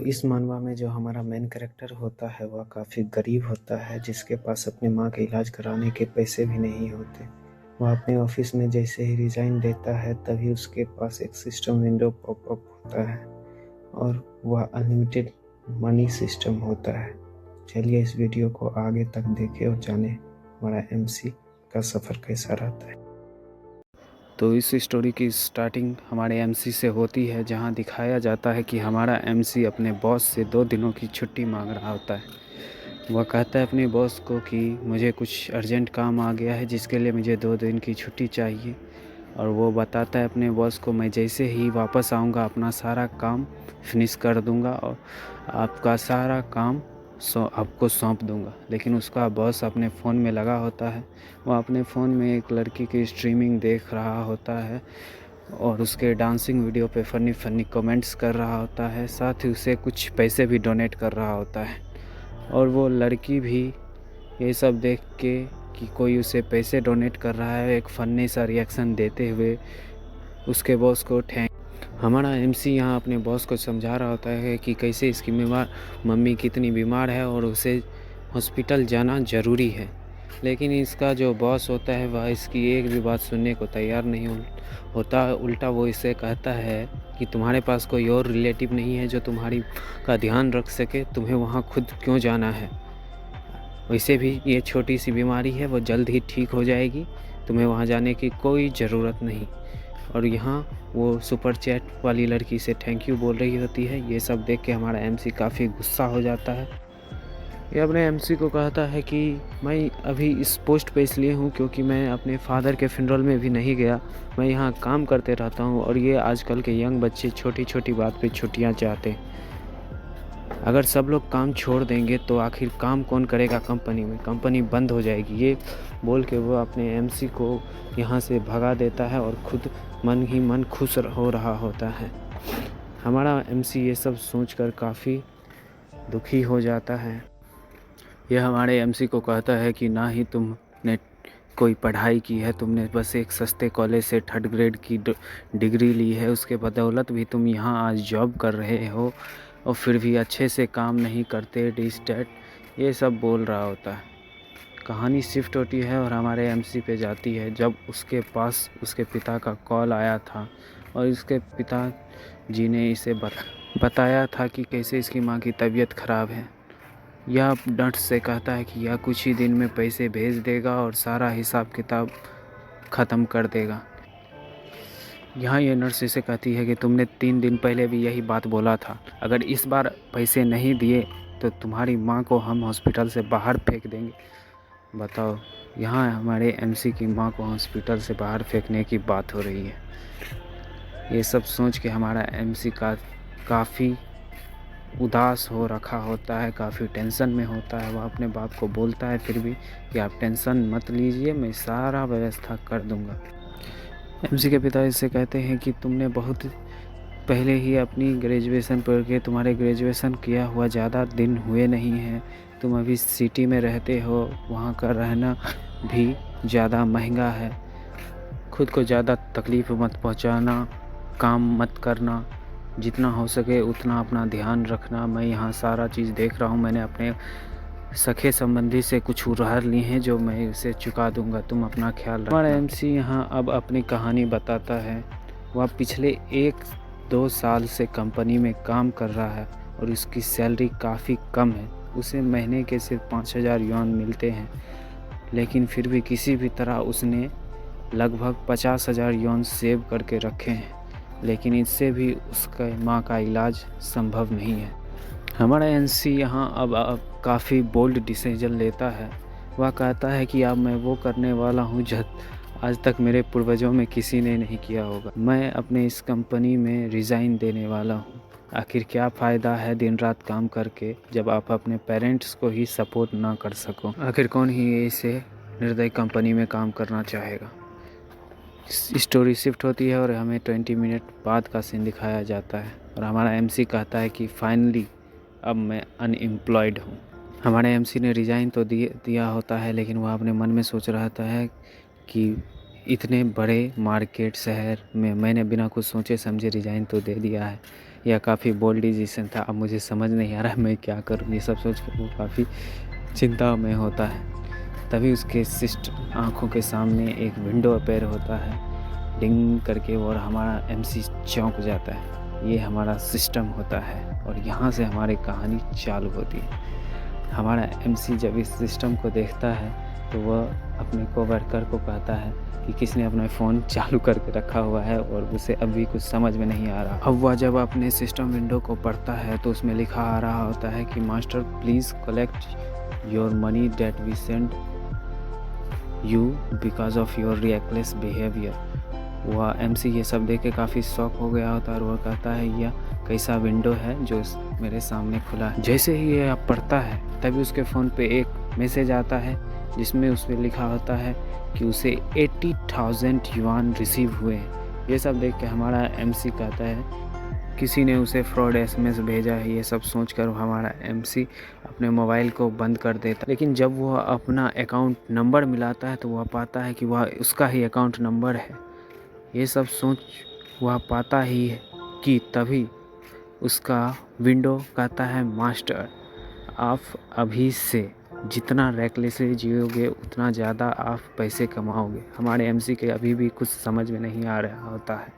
इस manhwa में जो हमारा मेन कैरेक्टर होता है वह काफ़ी गरीब होता है, जिसके पास अपनी माँ का इलाज कराने के पैसे भी नहीं होते। वह अपने ऑफिस में जैसे ही रिज़ाइन देता है तभी उसके पास एक सिस्टम विंडो पॉपअप होता है और वह अनलिमिटेड मनी सिस्टम होता है। चलिए इस वीडियो को आगे तक देखें और जाने हमारा एमसी का सफ़र कैसा रहता है। तो इस स्टोरी की स्टार्टिंग हमारे एमसी से होती है, जहां दिखाया जाता है कि हमारा एमसी अपने बॉस से 2 दिनों की छुट्टी मांग रहा होता है। वह कहता है अपने बॉस को कि मुझे कुछ अर्जेंट काम आ गया है जिसके लिए मुझे 2 दिन की छुट्टी चाहिए, और वो बताता है अपने बॉस को मैं जैसे ही वापस आऊँगा अपना सारा काम फिनिश कर दूँगा और आपका सारा काम आपको सौंप दूँगा। लेकिन उसका बॉस अपने फ़ोन में लगा होता है। वह अपने फ़ोन में एक लड़की की स्ट्रीमिंग देख रहा होता है और उसके डांसिंग वीडियो पे फ़नी कमेंट्स कर रहा होता है। साथ ही उसे कुछ पैसे भी डोनेट कर रहा होता है, और वो लड़की भी ये सब देख के कि कोई उसे पैसे डोनेट कर रहा है, एक फ़नी सा रिएक्शन देते हुए उसके बॉस को हमारा एमसी यहाँ अपने बॉस को समझा रहा होता है कि कैसे इसकी मम्मी कितनी बीमार है और उसे हॉस्पिटल जाना ज़रूरी है। लेकिन इसका जो बॉस होता है वह इसकी एक भी बात सुनने को तैयार नहीं होता। उल्टा वो इसे कहता है कि तुम्हारे पास कोई और रिलेटिव नहीं है जो तुम्हारी का ध्यान रख सके, तुम्हें वहाँ खुद क्यों जाना है। वैसे भी ये छोटी सी बीमारी है, वो जल्द ही ठीक हो जाएगी, तुम्हें वहाँ जाने की कोई ज़रूरत नहीं। और यहाँ वो सुपर चैट वाली लड़की से थैंक यू बोल रही होती है। ये सब देख के हमारा एमसी काफ़ी गुस्सा हो जाता है। ये अपने एमसी को कहता है कि मैं अभी इस पोस्ट पे इसलिए हूँ क्योंकि मैं अपने फादर के फ्यूनरल में भी नहीं गया। मैं यहाँ काम करते रहता हूँ और ये आजकल के यंग बच्चे छोटी छोटी बात पे छुट्टियाँ चाहते हैं। अगर सब लोग काम छोड़ देंगे तो आखिर काम कौन करेगा कंपनी में, कंपनी बंद हो जाएगी। ये बोल के वो अपने एमसी को यहाँ से भगा देता है और खुद मन ही मन खुश हो रहा होता है। हमारा एमसी ये सब सोचकर काफ़ी दुखी हो जाता है। यह हमारे एमसी को कहता है कि ना ही तुमने कोई पढ़ाई की है, तुमने बस एक सस्ते कॉलेज से 3rd ग्रेड की डिग्री ली है, उसके बदौलत भी तुम यहाँ आज जॉब कर रहे हो और फिर भी अच्छे से काम नहीं करते, डिस्टेट ये सब बोल रहा होता है। कहानी शिफ्ट होती है और हमारे एमसी पे जाती है जब उसके पास उसके पिता का कॉल आया था और उसके पिताजी ने इसे बताया था कि कैसे इसकी माँ की तबीयत ख़राब है। यह नर्स से कहता है कि यह कुछ ही दिन में पैसे भेज देगा और सारा हिसाब किताब ख़त्म कर देगा। यहाँ ये नर्स इसे कहती है कि तुमने 3 दिन पहले भी यही बात बोला था, अगर इस बार पैसे नहीं दिए तो तुम्हारी माँ को हम हॉस्पिटल से बाहर फेंक देंगे। बताओ, यहाँ हमारे एमसी की माँ को हॉस्पिटल से बाहर फेंकने की बात हो रही है। ये सब सोच के हमारा एमसी काफ़ी उदास हो रखा होता है, काफ़ी टेंशन में होता है। वह अपने बाप को बोलता है फिर भी कि आप टेंशन मत लीजिए, मैं सारा व्यवस्था कर दूंगा। एमसी के पिता इससे कहते हैं कि तुमने बहुत पहले ही अपनी ग्रेजुएशन पढ़ के, तुम्हारे ग्रेजुएशन किया हुआ ज़्यादा दिन हुए नहीं हैं, तुम अभी सिटी में रहते हो, वहाँ का रहना भी ज़्यादा महंगा है। खुद को ज़्यादा तकलीफ़ मत पहुँचाना, काम मत करना, जितना हो सके उतना अपना ध्यान रखना। मैं यहाँ सारा चीज़ देख रहा हूँ, मैंने अपने सखे संबंधी से कुछ उधार लिए हैं जो मैं उसे चुका दूंगा, तुम अपना ख्याल रखना। हमारा एमसी यहाँ अब अपनी कहानी बताता है। वह पिछले 1-2 साल से कंपनी में काम कर रहा है और उसकी सैलरी काफ़ी कम है। उसे महीने के सिर्फ 5000 युआन मिलते हैं, लेकिन फिर भी किसी भी तरह उसने लगभग 50,000 युआन सेव करके रखे हैं, लेकिन इससे भी उसका माँ का इलाज संभव नहीं है। हमारा एमसी यहाँ अब काफ़ी बोल्ड डिसीजन लेता है। वह कहता है कि अब मैं वो करने वाला हूँ जो आज तक मेरे पूर्वजों में किसी ने नहीं किया होगा। मैं अपने इस कंपनी में रिज़ाइन देने वाला हूँ। आखिर क्या फ़ायदा है दिन रात काम करके जब आप अपने पेरेंट्स को ही सपोर्ट ना कर सको। आखिर कौन ही ऐसे निर्दयी कंपनी में काम करना चाहेगा। स्टोरी शिफ्ट होती है और हमें 20 मिनट बाद का सीन दिखाया जाता है और हमारा एमसी कहता है कि फाइनली अब मैं अनएम्प्लॉयड हूँ। हमारे एमसी ने रिज़ाइन तो दिया होता है, लेकिन वह अपने मन में सोच रहा है कि इतने बड़े मार्केट शहर में मैंने बिना कुछ सोचे समझे रिज़ाइन तो दे दिया है, यह काफ़ी बोल्ड डिसीजन था। अब मुझे समझ नहीं आ रहा है मैं क्या करूँ। ये सब सोच कर वो काफ़ी चिंता में होता है। तभी उसके आँखों के सामने एक विंडो अपीयर होता है डिंग करके, और हमारा एमसी चौंक जाता है। ये हमारा सिस्टम होता है और यहाँ से हमारी कहानी चालू होती है। हमारा एमसी जब इस सिस्टम को देखता है तो वह अपने कोवर्कर को कहता है कि किसने अपना फ़ोन चालू करके रखा हुआ है और उसे अभी कुछ समझ में नहीं आ रहा। अब वह जब अपने सिस्टम विंडो को पढ़ता है तो उसमें लिखा आ रहा होता है कि master please collect your money that we send you because of your reckless behaviour. वह एमसी ये सब देख के काफ़ी शॉक हो गया होता है और वह कहता है यह कैसा विंडो है जो मेरे सामने खुला है। जैसे ही यह पढ़ता है तभी उसके फ़ोन पे एक मैसेज आता है जिसमें उसमें लिखा होता है कि उसे 80,000 युआन रिसीव हुए हैं। ये सब देख के हमारा एमसी कहता है किसी ने उसे फ्रॉड एसएमएस भेजा है। ये सब सोचकर हमारा एमसी अपने मोबाइल को बंद कर देता। लेकिन जब वह अपना अकाउंट नंबर मिलाता है तो वह पाता है कि वह उसका ही अकाउंट नंबर है। ये सब सोच वह पाता ही है कि तभी उसका विंडो कहता है मास्टर आप अभी से जितना रेकलेसली जियोगे उतना ज़्यादा आप पैसे कमाओगे। हमारे एमसी के अभी भी कुछ समझ में नहीं आ रहा होता है।